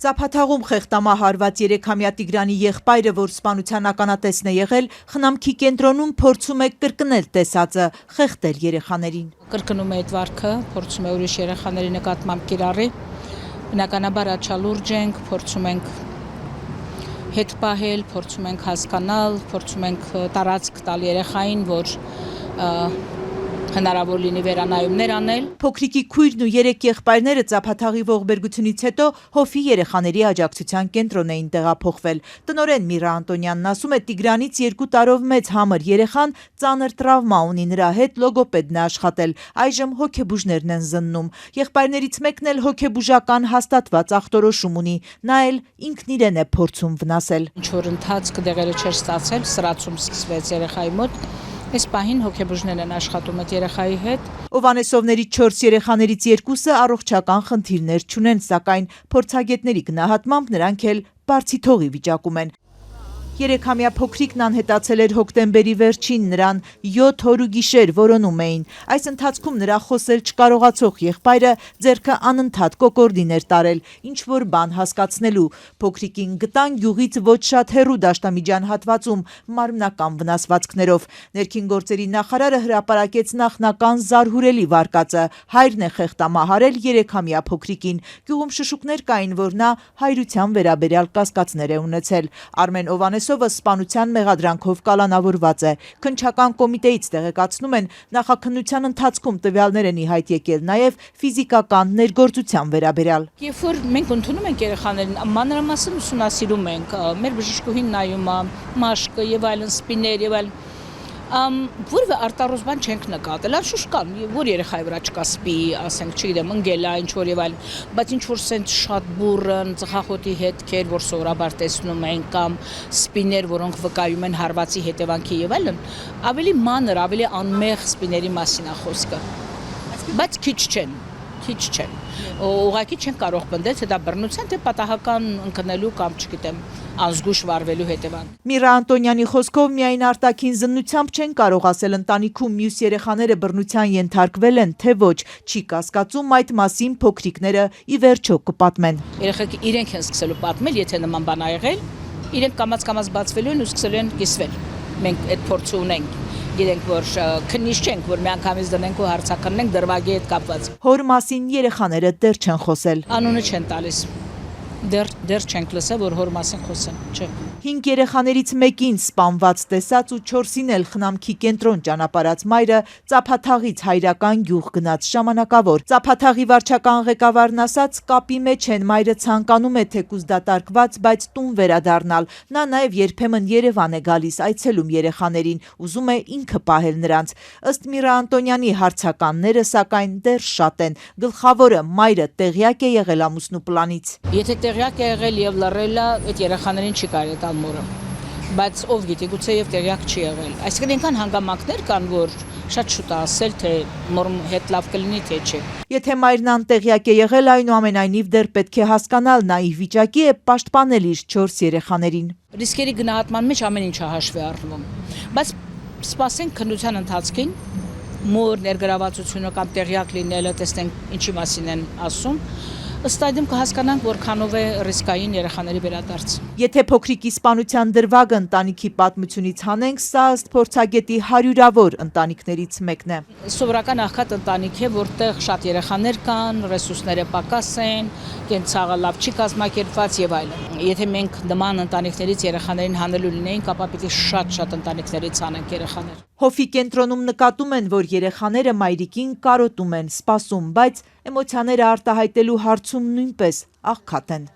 Ծափաթաղում խեղտամահարված 3-ամյա Տիգրանի եղբայրը, որ սպանության ականատեսն է եղել, խնամքի կենտրոնում փորձում է կրկնել տեսածը, խեղդել երեխաներին։ Կրկնում է այդ վարքը, փորձում է ուրիշ երեխաների նկատմամբ կիրառի։ Բնականաբար աչալուրջ ենք, փորձում ենք հետ պահել, փորձում ենք հասկանալ, փորձում ենք տարածք տալ երեխային, որ հնարավոր լինի վերանայումներ անել։ Փոքրիկի քույրն ու 3 եղբայրները ծափաթաղի ողբերգությունից հետո հովի երեխաների աջակցության կենտրոն էին տեղափոխվել։ Տնօրեն Միրա Անտոնյանն ասում է, Տիգրանից 2 տարով մեծ համր երեխան ծանր տրավմա ունի, նրա հետ լոգոպեդն է աշխատել, այժմ հոգեբուժներն են զննում։ Եղբայրներից մեկն էլ հոգեբուժական հաստատված ախտորոշում ունի, նա էլ ինքն իրեն է փորձում վնասել։ Ինչ-որ ընթացք դեղերը չէր ստացել, սրացում սկսվեց երեխայի մոտ։ Այս պահին հոգեբուժներն են աշխատում այդ երեխայի հետ։ Օվանեսովների 4 երեխաներից 2-ը առողջական խնդիրներ չունեն, սակայն փորձագետների գնահատմամբ նրանք էլ բարձի թողի վիճակում են։ 3-ամյա փոքրիկն անհետացել էր հոկտեմբերի վերջին, նրան 7 օր ու գիշեր որոնում էին։ Այս ընթացքում նրա խոսել չկարողացող եղբայրը ձեռքը անընդհատ կոկորդին էր տարել, ինչ-որ բան հասկացնելու։ Փոքրիկին գտան գյուղից ոչ շատ հեռու դաշտամիջյան հատվածում մարմնական վնասվածքներով։ Ներքին գործերի նախարարը հրապարակեց նախնական զարհուրելի վարկածը։ Հայրն է խեղտամահարել 3-ամյա փոքրիկին։ Գյուղում շշուկներ կային, որ նա հայրության վերաբերյալ կասկածներ է ունեցել։ Արմեն Օվանեսովը սպանության մեղադրանքով կալանավորված է։ Քննչական կոմիտեից տեղեկացնում են, նախաքննության ընթացքում տվյալներ են ի հայտ եկել նաև ֆիզիկական ներգործության վերաբերյալ։ Երբ որ մենք ընդունում ենք երեխաներին, մանրամասն ուսումնասիրում ենք, մեր բժշկուհին նայում է մաշկը եւ այլն, սպիներ եւ այլն, որևէ արտառոց բան չենք նկատել, անշուշտ կան, որ երեխայի վրա չկա սպի, ասենք, չգիտեմ, ընկել է, ինչ որ եւ այլն, բայց ինչ որ սենց շատ բուրըն, ծխախոտի հետքեր, որ սովորաբար տեսնում ենք, կամ սպիներ, որոնք վկայում են հարվածի հետևանքի եւ այլն, ավելի մանր, ավելի անմեղ սպիների մասին է խոսքը, բայց քիչ չեն։ Ուղղակի չեն կարող պնդել, թե դա բռնության, թե պատահական ընկնելու կամ, չգիտեմ, անզգույշ վարվելու հետևանք։ Միրա Անտոնյանի խոսքով միայն արտաքին զննությամբ չեն կարող ասել ընտանիքում մյուս երեխաները բռնության ենթարկվել են, թե ոչ, չի կասկածում այդ մասին փոքրիկները ի վերջո կպատմեն։ Երեխեքը իրենք են սկսելու պատմել, եթե նման բան ա եղել, իրենք կամաց բացվելու են ու սկսելու են կիսվել։ Մենք այդ փորձը ունենք։ Գիտենք, որ քննիչ չենք, որ միանգամից դնենք ու հարցակրնենք դրվագի հետ կապված։ Հոր մասին երեխաները դեռ չեն խոսել։ Անունը չեն տալիս։ Դեռ չենք լսել, որ հոր մասին խոսեն, չէ։ 5 երեխաներից մեկին սպանված տեսած ու 4-ին էլ խնամքի կենտրոն ճանապարհած մայրը ծափաթաղից հայրական գյուղ գնաց ժամանակավոր։ Ծափաթաղի վարչական ղեկավարն ասաց, կապի մեջ են, մայրը ցանկանում է թեկուզ դատարկված, բայց տուն վերադառնալ։ Նա նաև երբեմն Երևան է գալիս, այցելում երեխաներին, ուզում է ինքը պահել նրանց։ Ըստ Միրա Անտոնյանի հարցականները, սակայն դեռ շատ են։ Գլխավորը մայրը տեղյակ է եղել ամուսնու պլանից։ Եթե տեղյակ է եղել եւ լռել է, այդ երեխաներին չի կարելի տալ մորը, բայց ով գիտի, գուցե եւ տեղյակ չի եղել։ Այսինքն այնքան հանգամանքներ կան, որ շատ շուտ է ասել, թե մորը հետ լավ կլինի, թե չէ։ Եթե մայրն անտեղյակ է եղել, այնուամենայնիվ դեռ պետք է հասկանալ, նա ի վիճակի է պաշտպանել իր 4 երեխաներին։ Ռիսկերի գնահատման մեջ ամեն ինչ է հաշվի առնվում, բայց սպասենք քննության ընթացքին, մոր ներգրավվածությունը կամ տեղյակ լինելը, տեսնենք ինչի մասին են ասում։ Ըստ այդմ կհասկանանք, որքանով է ռիսկային երեխաների վերադարձ։ Եթե փոքրիկի սպանության դրվագը ընտանիքի պատմությունից հանենք, սա ըստ փորձագետի հարյուրավոր ընտանիքներից մեկն է։ Սովորական աղքատ ընտանիք է, որտեղ շատ երեխաներ կան, ռեսուրսները պակաս են, կենցաղը լավ չի կազմակերպված եւ այլն։ Եթե մենք նման ընտանիքներից երեխաներին հանելու լինեինք, ապա պիտի շատ ընտանիքներից հանենք երեխաներ։ Հովի կենտրոնում նկատում են, որ երեխաները մայրիկին կարոտում են, սպասում, բայց էմոցիաները արտահայտելու հարցում նույնպես աղքատ են։